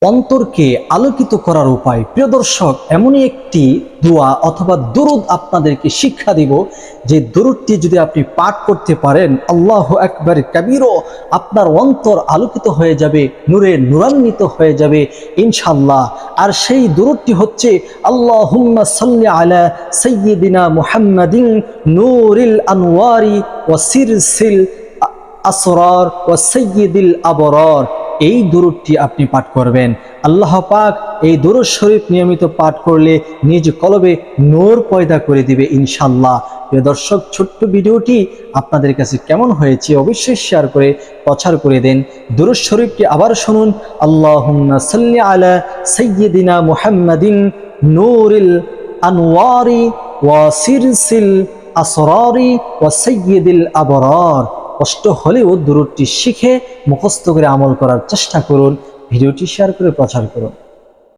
অন্তরকে আলোকিত করার উপায়। প্রিয় দর্শক, এমনই একটি দোয়া অথবা দুরূদ আপনাদেরকে শিক্ষা দিব, যে দুরূদটি যদি আপনি পাঠ করতে পারেন, আল্লাহু আকবার কাবীরা, আপনার অন্তর আলোকিত হয়ে যাবে, নূরে নূরান্বিত হয়ে যাবে ইনশাআল্লাহ। আর সেই দুরূদটি হচ্ছে আল্লাহুম্মা সাল্লি আলা সাইয়্যিদিনা মুহাম্মাদিন নূরিল আনওয়ারি ওয়া সিরসিল আসরার ওয়া সাইয়্যিদিল আবরার। এই দুরূদটি আপনি পাঠ করবেন। আল্লাহ পাক এই দুরূদ শরীফ নিয়মিত পাঠ করলে নিজ কলবে নূর পয়দা করে দিবে ইনশাআল্লাহ। প্রিয় দর্শক, ছোট্ট ভিডিওটি আপনাদের কাছে কেমন হয়েছে অবশ্যই শেয়ার করে প্রচার করে দেন। দুরূদ শরীফটি আবার শুনুন। আল্লাহুম্মা সাল্লি আলা সাইয়্যিদিনা মুহাম্মাদিন নূরিল আনওয়ারি ওয়া সিরসিল আসরারি ওয়া সাইয়্যিদিল আবরার। কষ্ট হলেও দুরূদটি শিখে মুখস্থ করে আমল করার চেষ্টা করুন। ভিডিওটি শেয়ার করে প্রচার করুন।